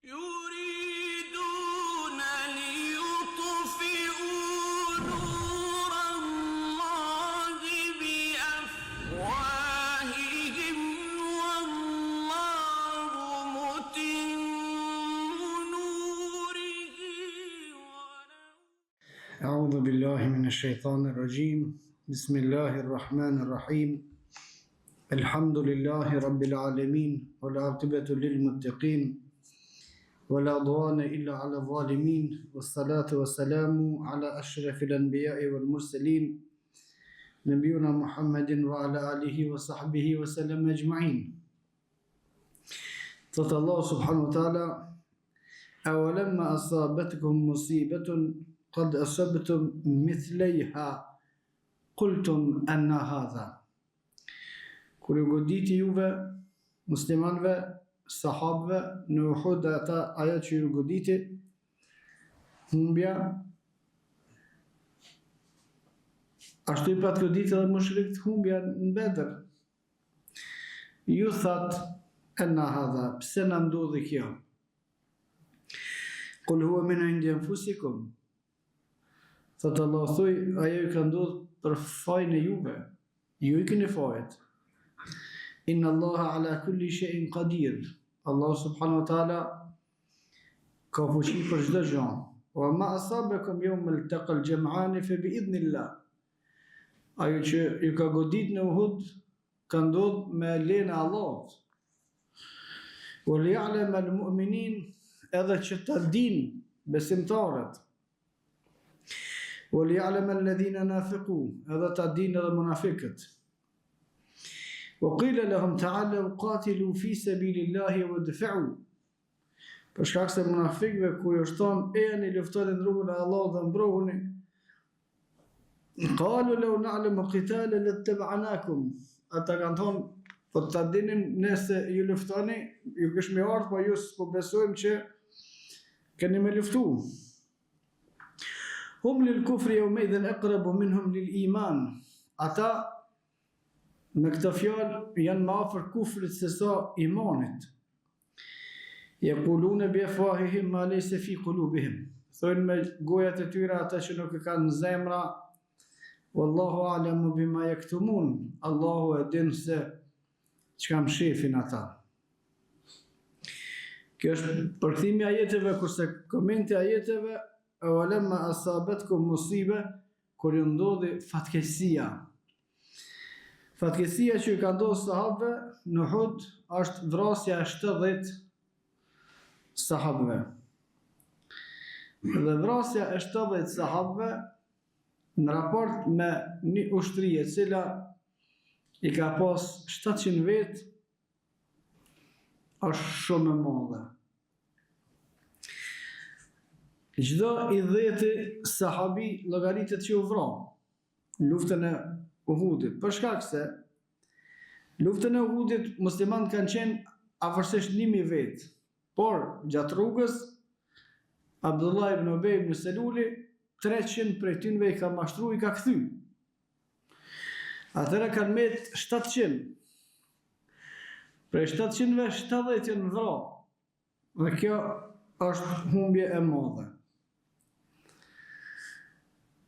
يريدون ليطفئوا نور الله بأفواههم والله متم نوره أعوذ بالله من الشيطان الرجيم بسم الله الرحمن الرحيم الحمد لله رب العالمين والعاقبة للمتقين ولا عدوان إلا على الظالمين والصلاة والسلام على أشرف الأنبياء والمرسلين نبينا محمد وعلى آله وصحبه وسلم أجمعين. Thot Allah subhanahu wa ta'ala: أولما أصابتكم مصيبة قد أصبتم مثليها قلتم أن هذا. Kur ju goditi juve, muslimanve, sahabëve, në Uhud ajo që ju goditi, humbja, ashtu i pat goditi edhe mushrikët humbja në Bedër. Ju that, enna hadha, pse na ndodhi kjo? Qul huwa min indi anfusikum. Thot Allah, thuj, ajo i ka ndodhur për fajin e juve, ju i keni fajt. Inna Allaha ala kulli shay'in qadir. Allah subhanahu wa ta'ala ka fuqi për çdo gjë. Wa ma asabakum yawm al-taqal jam'an fa bi idhnillah. Ajo që ju ka godit në Uhud ka ndodhur me lejen e Allahut. Wa liya'lam al-mu'minin, edhe që ta dinë besimtarët. Wa liya'lam alladhina nafiqu, edhe ta dinë edhe munafiqët. وقيل لهم تعالوا قاتلوا في سبيل الله وادفعوا. Për shkak se munafikëve kur ju thon ejani luftoni në rrugën e Allahut dhe mbrohuni, qalu law na'lamu qitalan lattaba'nakum. Ata kanë thonë, po ta dinim nëse ju luftoni, ju kishmi ardhur, po ju s'po besojmë që keni me luftu. Hum lil kufri yawmaidhin aqrabu minhum lil iman. Ata me këtë fjalë janë më afër kufrit se sa imanit. Yaquluna bi afwahihim ma laysa fi qulubihim. Thonë me gojat e tyre ata që nuk e kanë në zemra. Wallahu a'lamu bima yaktumun. Allahu e din se çka mshefin ata. Kjo është përkthimi i ajeteve, kurse komenti i ajeteve awalamma asabatkum musibe, kur ju ndodhi fatkeqësia. Fatkeqësia që ka ndodhur sahabëve në Uhud është vrasja e 70 sahabëve. Dhe vrasja e 70 sahabëve në raport me një ushtri e cila i ka pas 700 vetë është shumë e madhe. Çdo i 10 sahabi llogaritet që u vran në luftën e Uhudit, për shkak se luftën e Uhudit muslimanët kanë qenë afërsisht 1000 vetë, por gjatë rrugës Abdullah ibn Ubay ibn Seluli 300 prej tyre i ka mashtruar, i ka kthy. Atëra kanë met 700. Prej 700-ve 70 janë vrarë. Dhe kjo është humbje e madhe.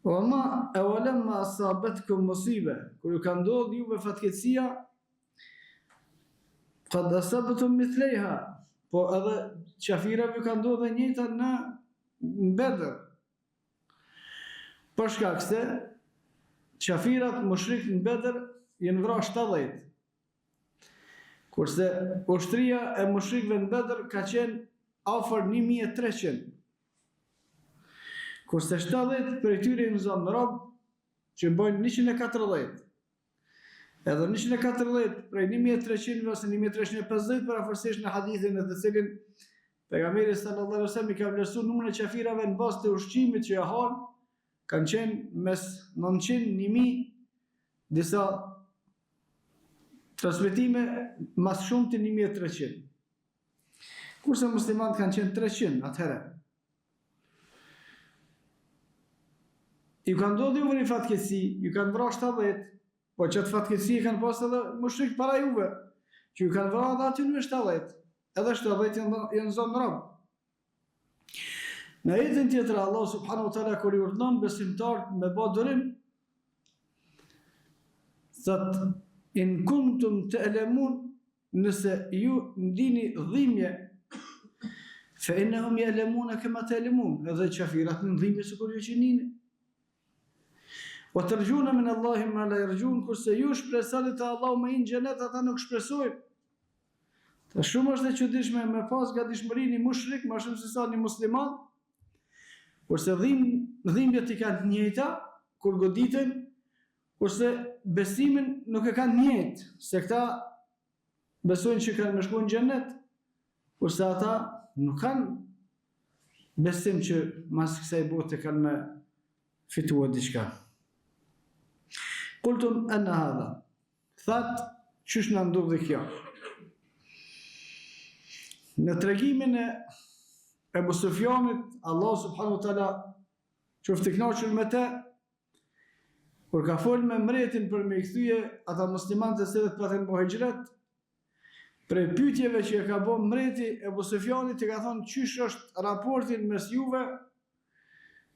Wama awalamma asabatkum musibe, kur ju ka ndodhur juve fatkeqësia, qad asabtum mithlejha, po edhe qafirave ka ndodhur e njëjta në Bedër. Për shkak se qafirat mushrikët në Bedër janë vrarë 70. Kurse ushtria e mushrikëve në Bedër ka qenë afër 1300. Kurse 70 për tyre në zonë rob që bëjnë 140. Edhe 140 prej 1300 ose 1350 për afërsisht në hadithin e të cilin pejgamberi sallallahu alaihi wasallam i ka vlerësuar numrin e qafirave në bazë të ushqimit që ja han, kanë qenë mes 900-1000, disa transmetime mas shumë të 1300. Kurse muslimanët kanë qenë 300 atëherë. Ju kanë ndodhur juve një fatkeqësi, ju kanë vrarë 70, po çat fatkeqësi kanë pas edhe mushrik para juve, që ju kanë vrarë aty në 70, edhe 70 janë zonë rob. Në ajetin tjetër Allah subhanahu wa taala kur i urdhon besimtarët me bë durim, thot in kuntum ta'lamun, nëse ju ndini dhimbje, fa innahum ya'lamuna kama ta'lamun, edhe qafirat në dhimbje sikur ju që njini. Wa tarjuna min Allahi ma la yarjun, kurse ju shpresoni te Allahu me një xhenet, ata nuk shpresojnë. Të shumë është e çuditshme me pas gatishmërinë një mushrik më shumë se sa një musliman, kurse dhimbjet i kanë të njëjta kur goditen, kurse besimin nuk e kanë njëjtë, se këta besojnë që kanë me shku në xhenet, kurse ata nuk kanë besim që mas kësaj bote kanë me fituar diçka. Kultum anna hadha, thatë qysh në ndodhi kjo. Në tregimin e Ebu Sufjanit, Allah subhanahu wa taala qoftë i kënaqur me të, kur ka folë me mbretin për me i kthye ata muslimanët të cilët patën bo hijret, prej pyetjeve që e ka bën mbreti Ebu Sufjanit, i ka thonë qysh është raportin mes juve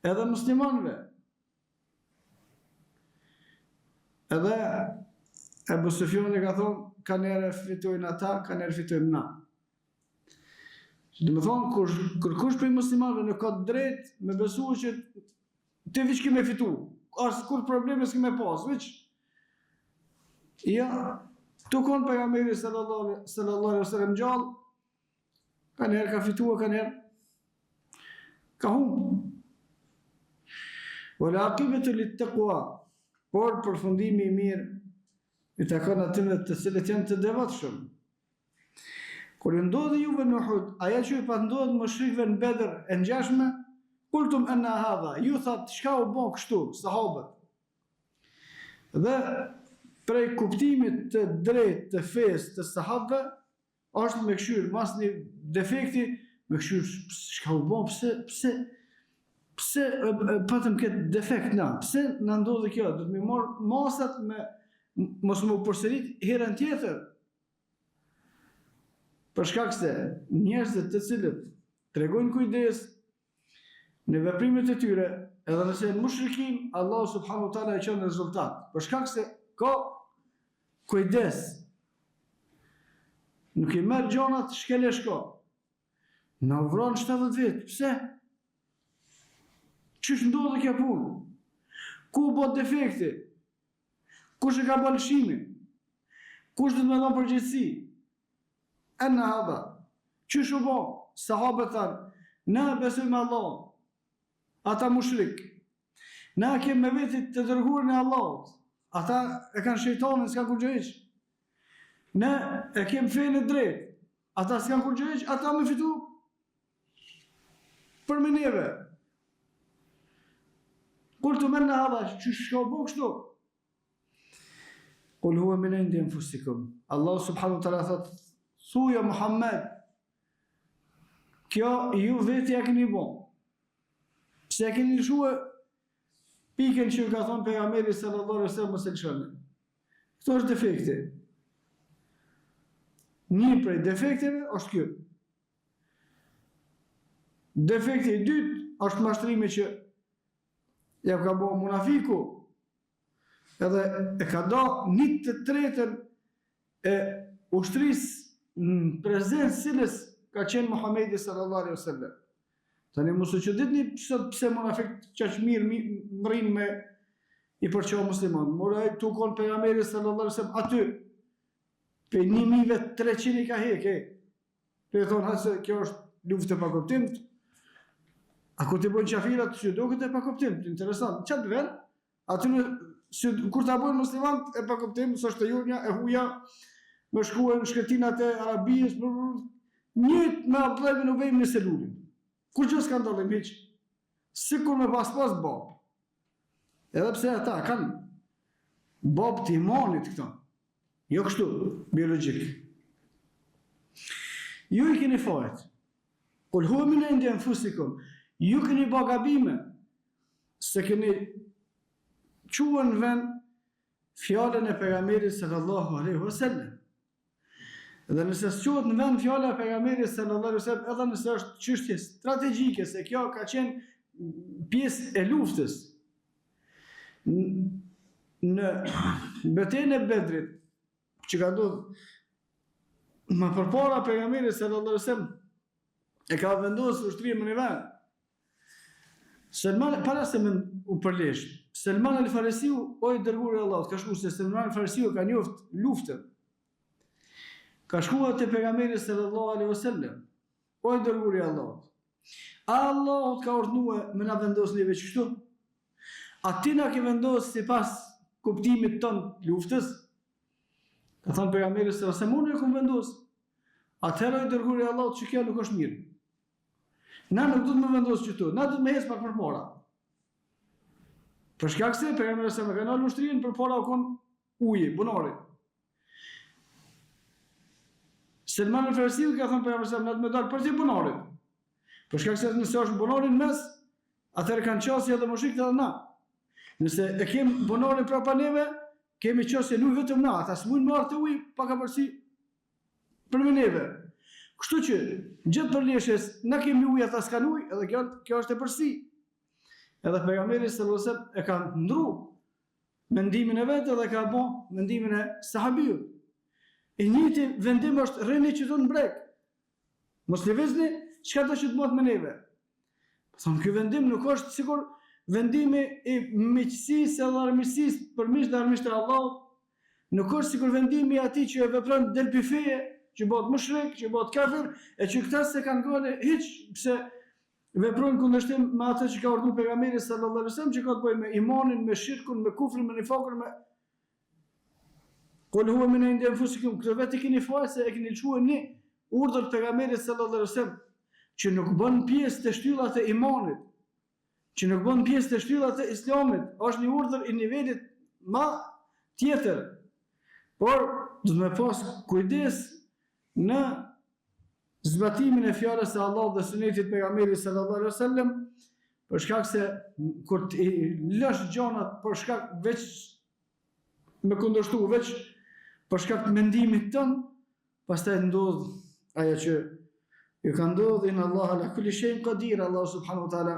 edhe muslimanëve. Edhe Ebu Sufjani ka thonë, ka njerë fitojnë ata, ka njerë fitojnë na. Dhe me thonë, kur kush për muslimanëve nuk ka drejt me besu që të veç kime fitu, asë kur probleme s'kime pas, veç. Ja, tu konë pejgamberi sallallahu alaihi wasallam gjallë, ka njerë ka fitua, ka njerë ka humë. Wal aqibatu lit-taqwa, por përfundimi i mirë i takon atyre të cilët janë të devotshëm. Kur i ndodhi juve në Uhud, aja që i pa ndodhë mushrikëve në Bedër e ngjashme, kultum anna hadha, ju thatë çka u bën kështu, sahabët. Dhe prej kuptimit të drejtë të fesë të sahabëve, është me këshyr, mas një defekti, me këshyr, çka u bën, pse patëm këtë defekt na, pse na ndodhi kjo, do të më marr masat me mos më përsërit herën tjetër. Për shkak se njerëzit të cilët tregojnë kujdes në veprimet e tyre, edhe nëse janë mushrikin, Allah subhanahu wa taala e çon rezultat. Për shkak se ka kujdes. Nuk i merr gjonat shkeleshko. Na vron 70 vjet. Pse? Çish ndodhi kjo punë? Ku bë defekti? Kush e ka bërë lëshimin? Kush do të më dhon përgjegjësi? Anna hadha, çish u bë? Sahabët thanë, na besojmë Allah, ata mushrik. Na kemë me vetit të dërguarin e Allahut. Ata e kanë shejtanin, s'kan kur gjë hiç. Ne e kemë fenë drejt. Ata s'kan kur gjë hiç, ata më fitu për me neve. Kultu anna hadha, çish ka bë kështu? Qul huwa min indi anfusikum. Allah subhanahu wa taala thotë, thuja Muhammed, kjo ju vetë ja keni bo. Pse e keni lëshua pikën që ju ka thonë pejgamberi sallallahu alaihi wasallam mos e lëshoni. Këto është defekti. Një prej defekteve është kjo. Defekti i dytë është mashtrimi që ja ka bo munafiku, edhe e ka do një të tretën e ushtrisë në prezencë cilës ka qenë Muhamedi sallallahu alaihi wasallam. Tani mos u çuditni pse munafik çaq mirë mrin me i përço musliman. Moraj tu kon pejgamberi sallallahu alaihi wasallam aty pe 1300 i ka hekë. Pe thonë se kjo është luftë pa kuptim. A kur të bojnë qafirat që duket e pa kuptim, interesant. Çat vën? Aty kur ta bojnë muslimanët e pa kuptim, s'është e jurja, e huja, më shkuën shkretinat e Arabisë, njët me Abdullah ibn Ubej në selulin. Kur që s'ka ndodhur hiç? Sikur me pas bob. Edhe pse ata kanë bob të imanit këto. Jo kështu, biologjik. Ju i keni fajt. Qul huwa min indi anfusikum. Ju keni bë gabime. Se keni quen vend fjalën e pejgamberit sallallahu alaihi wasallam. Dhe nëse s'quhet në vend fjala e pejgamberit sallallahu alaihi wasallam, edhe nëse është çështje strategjike se kjo ka qenë pjesë e luftës në betejën e Bedrit, që ka ndodhur më përpara pejgamberit sallallahu alaihi wasallam e ka vendosur ushtrimin e vend. Selman para se u përlesh, Selman al-Farisiu, o i dërguari i Allahut, ka shkuar se Selman al-Farisiu ka njoft luftën. Ka shkuar te pejgamberi sallallahu alaihi wasallam, o i dërguari i Allahut. Allahu ka urdhëruar me na vendos neve kështu. A ti na ke vendos sipas kuptimit ton luftës? Ka thënë pejgamberi sallallahu alaihi wasallam, unë e kam vendos. Atëherë i dërguari i Allahut, që kjo nuk është mirë. Na nuk do të më vendos këtu, na do të më hes pak përpara. Për shkak se pejgamberi sa më kanë dalë ushtrinë përpara u kon uji, bunori. Selman al-Farisiu ka thënë pejgamberi sa më dal për ti bunorit. Për shkak se nëse është bunori në mes, atëherë kanë qasje edhe mushrikët edhe na. Nëse e kem bunorin prapa neve, kemi qasje nuk vetëm na, ata s'mund marrë të ujë pa ka përsi për me neve. Kështu që gjithë përleshjes na kemi ujë, ata s'kan ujë, edhe kjo është e përsi. Edhe pejgamberi sallallahu alaihi wasallam e ka ndru mendimin e vetë dhe ka bë mendimin e sahabiut. E njëjti vendim është rreni që do në brek. Mos lëvizni çka do që të bëhet me neve. Thonë ky vendim nuk është sikur vendimi i miqësisë edhe armiqësisë për miq dhe armiqtë e Allahut. Nuk është sikur vendimi i atij që e vepron del pifeje, që bëhet mushrik, që bëhet kafir, e që këta se kanë gole hiç pse veprojnë kundërshtim me atë që ka urdhëruar pejgamberi sallallahu alaihi wasallam, që ka të bëjë me imanin, me shirkun, me kufrin, me nifakun, me Qul huwa min indi anfusikum, këtë vetë keni fare se e keni lëshuar një urdhër të pejgamberit sallallahu alaihi wasallam, që nuk bën pjesë të shtyllat e imanit, që nuk bën pjesë të shtyllat e islamit, është një urdhër i nivelit më tjetër. Por do të më pas kujdes në zbatimin e fjalës së Allahut dhe sunetit pejgamberit sallallahu alaihi wasallam, për shkak se kur të lësh gjonat për shkak veç me kundërshtu, veç për shkak të mendimit tën, pastaj ndodh ajo që ju ka ndodhur, inna Allaha ala kulli shay'in qadir, Allah subhanahu wa taala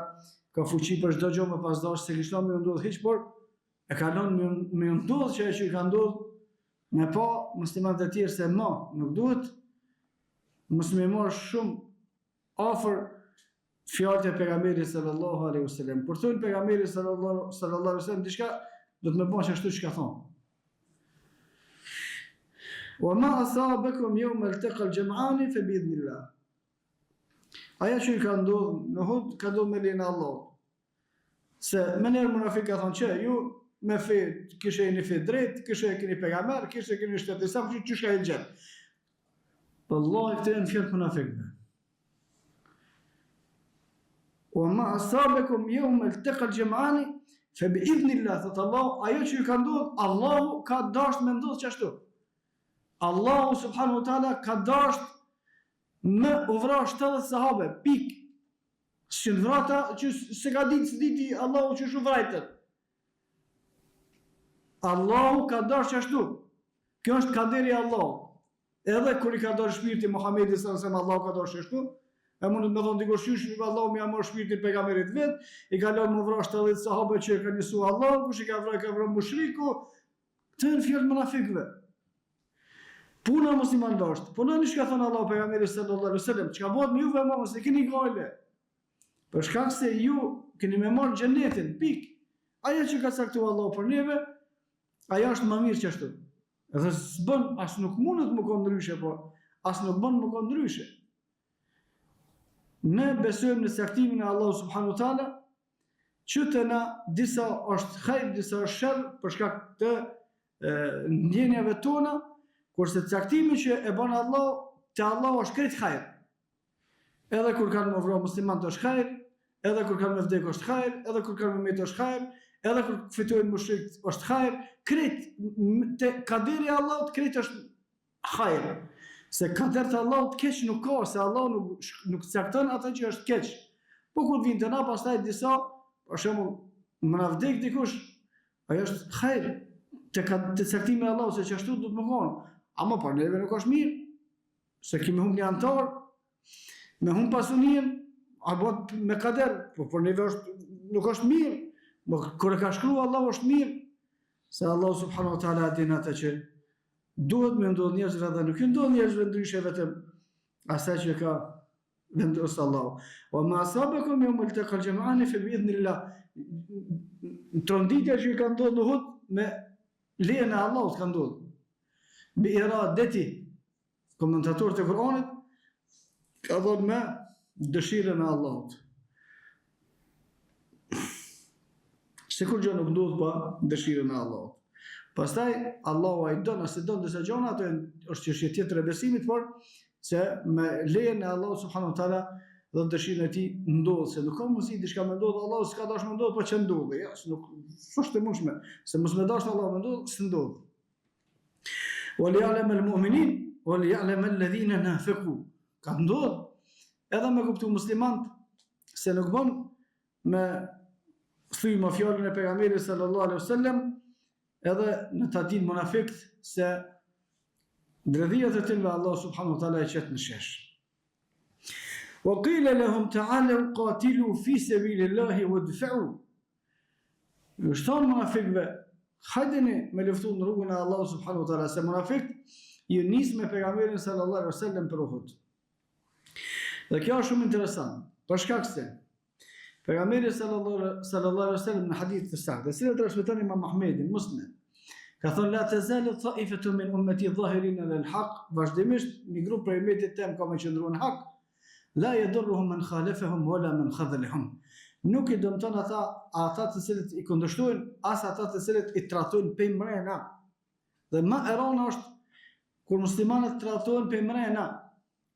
ka fuqi për çdo gjë me pasdashur, se kishte më ndodh hiç, por e ka lënë me ndodh që ajo që ka ndodhur me pa muslimanët e tjerë se nuk duhet mos më marr shumë afër fjalët e pejgamberit sallallahu alaihi wasallam. Por thon pejgamberi sallallahu alaihi wasallam diçka do të më bësh ashtu çka thon. Wa ma asabakum yawma altaqa al-jam'ani fa bi idhnillah. Aja që i ka ndodhur në Uhud ka ndodhur me lejen e Allahut. Se më njerë munafik ka thonë që ju me fe kishe një fe drejt, kishe keni pejgamber, kishe keni shtetë islam, që shka e gjetë. Wallahi këtë janë fjalë munafikëve. Wa ma asabakum yawma altaqa al-jam'ani fa bi idhnillah, thot Allah, ajo që i ka ndodhur, Allahu ka dashur me ndodh çashtu. Allahu subhanahu wa taala ka dashur me uvra 70 sahabe, pik. Që në vrata që se ka ditë, diti Allahu që shu vrajtët. Allahu ka dashur ashtu. Kjo është kaderi Allahu. Edhe kur i ka dorë shpirti Muhamedit sallallahu alaihi wasallam, Allahu ka dorë ashtu. E mund të më thonë dikush qysh Allahu më amor shpirtin pejgamberit vet, i ka lënë më vrah 70 sahabe që e kanë nisu Allahu, kush i ka vrarë mushriku. Të në fjalë munafikëve. Puna musliman dashur. Puna në çka thon Allahu pejgamberit sallallahu alaihi wasallam, çka bëhet me juve mos e keni gale. Për shkak se ju keni me marrë xhenetin, pik. Ajo që ka caktuar Allahu për neve, ajo është më mirë që ashtu. Edhe s'bën, as nuk mundet më kon ndryshe, po as nuk bën më kon ndryshe. Ne besojmë në saktimin e Allahu subhanahu wa taala, që të na disa është hajr, disa është sherr për shkak të ndjenjave tona, kurse caktimi që e bën Allahu, te Allahu është krejt hajr. Edhe kur kanë më vrarë muslimanët është hajr, edhe kur kanë më vdekur është hajr, edhe kur kanë më metë është hajr, edhe kur fitojnë mushrikët është hajr, krejt te kaderi i Allahut krejt është hajr. Se kaderi i Allahut keq nuk ka, se Allahu nuk cakton atë që është keq. Po kur vjen te na pastaj disa, për shembull, më na vdek dikush, ajo është hajr. Te caktimi i Allahut se çashtu do të më thonë, ama për neve nuk është mirë. se kemi humb një antar, me humb pasunin, a bëhet me kader, po për neve nuk është mirë, kur e ka shkruar Allah është mirë, se Allah subhanahu wa taala din atë që duhet me ndodh njerëzve dhe nuk ndodh njerëzve ndryshe vetëm asaj që ka vendosur Allah. Wa ma asabakum yawm al-taqal jam'an fa bi idhnillah. Tronditja që ka ndodhur në Uhud me lejen e Allahut ka ndodhur. Bi iradati. Komentatorët e Kuranit ka dhënë me dëshirën e Allahut. Sikur gjë nuk ndodh pa dëshirën e Allahut. Pastaj Allahu ai don ose don disa gjëra, ato është çështje tjetër e besimit, por se me lejen e Allahut subhanahu wa taala dhe dëshirën e tij ndodh, se nuk ka mundësi diçka më ndodh, Allahu s'ka dashur më ndodh, po që ndodh. Ja, nuk është e mundshme, se mos më dash Allahu më ndodh, s'ndodh. Wa liya'lam al-mu'minin wa liya'lam alladhina nafiqu. Ka ndodh edhe me kuptu muslimant se nuk bën me thyma fjalën e pejgamberit sallallahu alaihi wasallam edhe në ta dinë munafikt se dredhijat e tillë Allah subhanahu wa taala e qet në shesh. Wa qila lahum ta'alu qatilu fi sabilillahi wadfa'u. Ju shton munafikëve, hajdeni me luftu në rrugën e Allah subhanahu wa taala, se munafikt ju nis me pejgamberin sallallahu alaihi wasallam për Uhud. Dhe kjo është shumë interesant, për shkak se pejgamberi sallallahu alaihi wasallam në hadith të saktë, cilën transmeton Imam Ahmedi, Muslim, ka thënë la tazalu ta'ifatu min ummati dhahirin ala al-haq, vazhdimisht një grup prej ummetit tem ka me qëndruar në hak, la yadurruhum man khalafahum wala man khadhalahum. Nuk I dëmton ata të cilët I kundërshtojnë, as ata të cilët I trajtojnë pejmrena. Dhe më e rëndë është kur muslimanët trajtojnë pejmrena.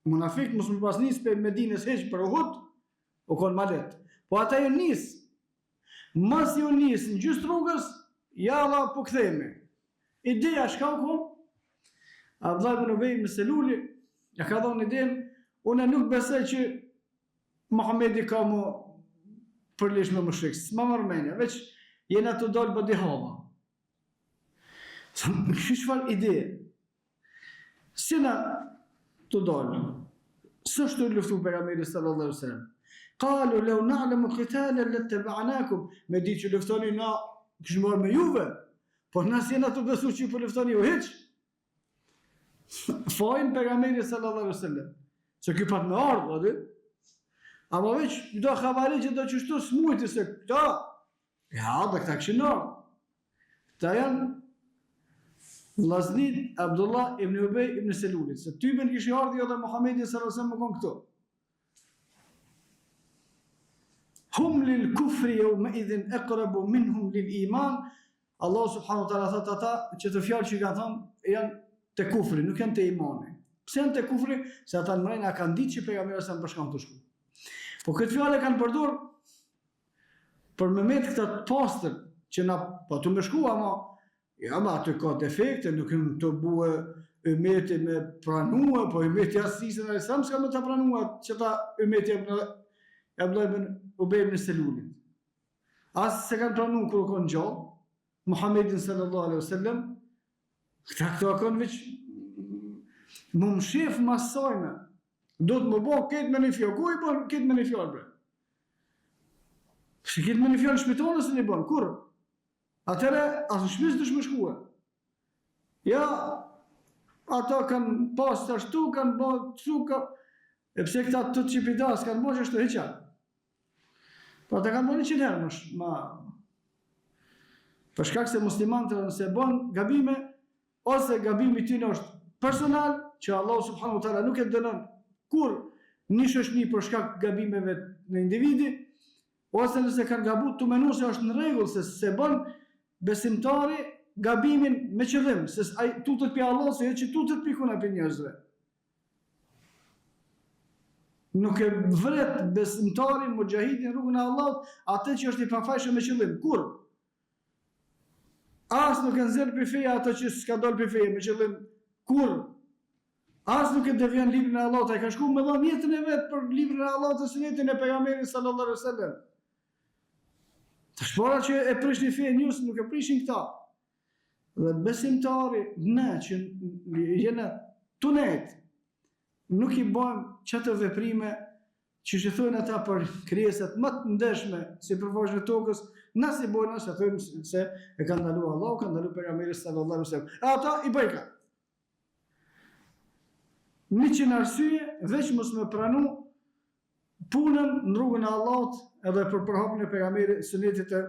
Munafik mos më pas nis për Medinës heq për Uhud, u kon malet. Po ata ju nis. Mas ju nis në gjysmë rrugës, ja Allah po kthehemi. Ideja shka u kon? Abdullah ibn Ubay ibn Seluli ja ka dhënë idenë, unë nuk besoj që Muhamedi ka më përlish me mushrik, s'ma mërmenja, veç jena të dalë bëdi hava. Çfarë ide? Si na të dalë? S'është të luftu pejgamberi sallallahu alaihi wasallam. Qalu law na'lamu qitalan lattaba'nakum. Me di që luftoni na kishim marrë me juve, por na jena të besu që po luftoni ju hiç. Fajin pejgamberi sallallahu alaihi wasallam. Se ky pat me ardhë, aty. Ama veç, do khabari që do qështu smujti se këta, ja, dhe këta këshin ardhë. Këta janë vllaznit Abdullah ibn Ubay ibn Selulit, se typen kishë ardhë jo dhe Muhammedi s.a.s. më konë këto. Hum lil kufri jo me idhin ekrabu minhum lil iman, Allah subhanahu wa ta'ala thot ata që të fjallë që ka thonë janë të kufri, nuk janë të imani. Pse janë të kufri? Se ata në mrejna kanë ditë që pejgamberi sa më përshkam të shku. Po këtë fjallë kanë përdor për me metë këta të pastër që na po të më shku, ama ja, ma aty ka defekte, nuk në të buë ymeti me pranua, po ymeti asisën e sam s'ka me të pranua që ta ymeti e blojbën u bejbën e Selulit. Asë se kanë pranu kërë konë gjallë, Muhammedin sallallahu alaihi wasallam, këto konë veç më shef masojnë, do të më bo këtë me një fjallë, ku I bon këtë me një fjallë, bre? Se këtë me një fjallë shpitonës në I bon, kur? Atëre, asë në shpisë të shmëshkua. Ja, ata kanë pas të ashtu, kanë bo të suka, e pse këta të qipidas, kanë bo që ashtu heqa. Po ata kanë bo një qënë herë, ma... Për shkak se muslimantëve nëse bon gabime, ose gabimi ty në është personal, që Allah subhanahu wa ta'ala nuk e dënon kur një shoqëni për shkak gabimeve në individi, ose nëse kanë gabu të menu se është në rregull, se bën besimtari gabimin me qëllim, se ai tutet pi Allah, se që tutet pi kuna pi njerëzve. Nuk e vret besimtarin, mujahidin rrugën e Allahut, atë që është I pafajshëm me qëllim. Kur? As nuk e nxjerr pi feja ato që s'ka dal pi feja me qëllim. Kur? As nuk e devjan librin e Allahut, ai ka shku me dhënë jetën e vet për librin e Allahut dhe sunetin e pejgamberit sallallahu alaihi wasallam. Të shpora që e prishin fenë njës, nuk e prishin këta. Dhe besimtari, ne që jena tunet, nuk i bojmë çato veprime që i thonë ata për krijesat më të ndeshme si përvojën e tokës, na si bojnë as thonë se e ka ndaluar Allahu, ka ndaluar pejgamberi sallallahu alaihi wasallam. Ata i bëjnë ka. 100 arsye veç mos me pranu punën në rrugën e Allahut edhe për përhapjen e pejgamberit sunetit të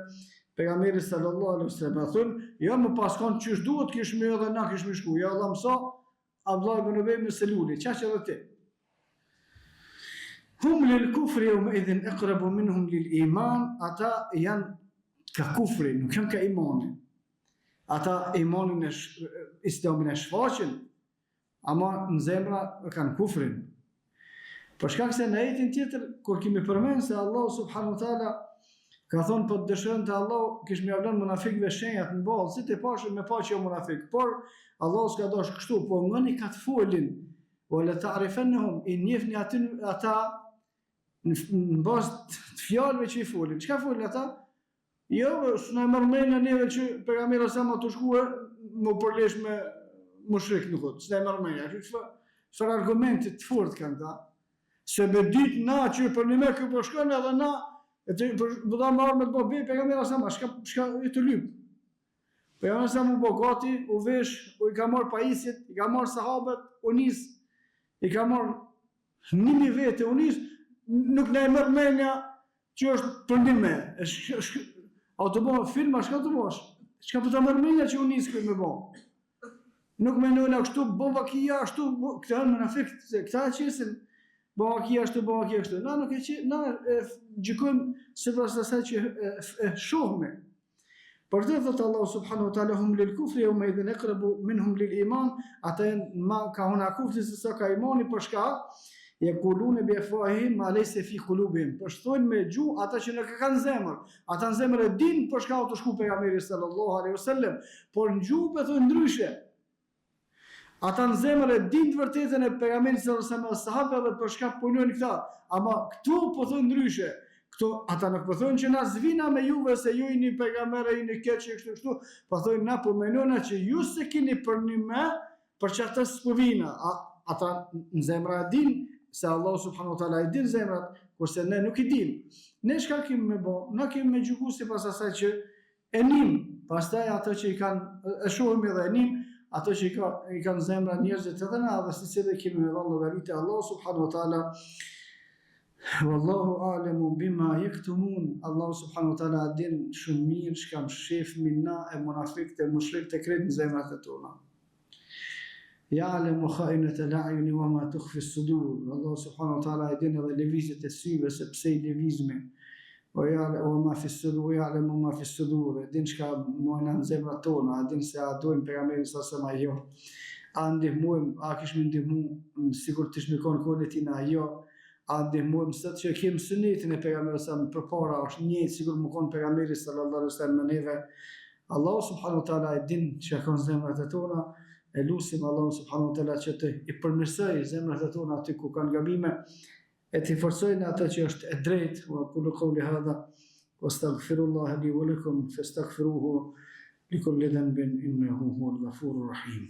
pejgamberit sallallahu alaihi wasallam. Thonë, jo më paskon çish duhet kish më edhe na kish më shku. Ja Allah mëso Abdullah ibn Ubay me seluli, çaq edhe ti. Hum lil kufri yawma idhin aqrabu minhum lil iman, ata janë ka kufri, nuk janë ka imani. Ata imanin e islamin e shfaqin, ama në zemra kanë kufrin. Për shkak se në ajetin tjetër, kur kemi përmenë se Allah subhanahu wa taala ka thonë po të dëshërën të Allah, kish me avlën munafikëve shenjat në balë, si të pashën me pa që jo munafik, por Allah s'ka dosh kështu, po ngëni ka të folin, o le të arifennehum, i njefni ata në bazë të fjalëve që i folin. Çka folin ata? Jo, s'na mërmenja neve që pejgamberi sa më të shkuar, më përlesh me mushrik nuk thot, s'na mërmenja. Çfarë argumente të fortë kanë ta? Se me ditë na që për një me kjo po shkon edhe na, do ta marrë me të bëj pejgamberi sa më, shka i të lyp. Pejgamberi sa më bogati, u vesh, u i ka marrë pajisjet, i ka marrë sahabët, u nis, i ka marrë 1000 vete, u nis, nuk na e merr mendja që është për një me. A të bëjë filma, shka të bësh? Çka po ta merr mendja që u nis këtu me bë? Nuk mendojnë kështu, bovakia ashtu, këta janë munafik, këta qesin bovakia ashtu, bovakia kështu. Na nuk e që, na gjykojmë sipas asaj që e shohme. Për të thotë Allah subhanahu wa taala hum lil kufri yawma idhin aqrabu minhum lil iman, ata ma ka huna kufri se sa ka imani për shka yekulune bi afwahihim ma laysa fi qulubihim. Po thonë me gjuhë ata që nuk e kanë zemër. Ata në zemër e din për shka të shku pejgamberi sallallahu alaihi wasallam, por në gjuhë po thonë ndryshe. Ata në zemër e din të vërtetën e pejgamberit sallallahu alaihi wasallam, sahabëve për shka punojnë këta, ama këtu po thonë ndryshe. Këto ata nuk po thonë që na zvina me juve se ju jeni pejgamberë, jeni keq kështu, po thonë na po mendojna që ju se keni për një me për çata s'povina. Ata në zemra e din se Allah subhanahu wa taala i din zemrat, kurse ne nuk i din. Ne çka kemi me bë? Na kemi me gjyku sipas asaj që e nim. Pastaj ato që i kanë e shohim edhe e nim, ato që i kanë zemra njerëzit edhe na, dhe secili kemi me dhënë llogaritë Allah subhanahu wa taala. Wallahu a'lamu bima yaktumun. Allah subhanahu wa taala din shumë mirë çka mshef minna e munafikët e mushrikët e kretë në zemrat e tona. Ya'lamu kha'inata al-a'yuni wa ma tukhfi as-sudur. Allah subhanahu wa taala din edhe lëvizjet e syve se pse i lëvizme. Wa ya'lamu ma fi as-sudur, wa ya'lamu ma fi as-sudur. Din çka mojna në zemrat tona, din se a dojmë pejgamberin sa sa më jo. A ndihmojmë, a kishme ndihmu sigurt të shmikon kohën jo. A ndihmojmë sot që kemi sunetin e pejgamberit sa përpara është njëjtë sigur më kon pejgamberi sallallahu alaihi wasallam me neve. Allah subhanahu wa taala e din çka kanë zemrat e tona. E lutim Allah subhanahu wa taala që të i përmirësoj zemrat e tona aty ku kanë gabime, e të forcojnë atë që është e drejtë. Wa qulu qawli hadha wastaghfirullaha li wa lakum fastaghfiruhu li kulli dhanbin innahu huwal ghafurur rahim.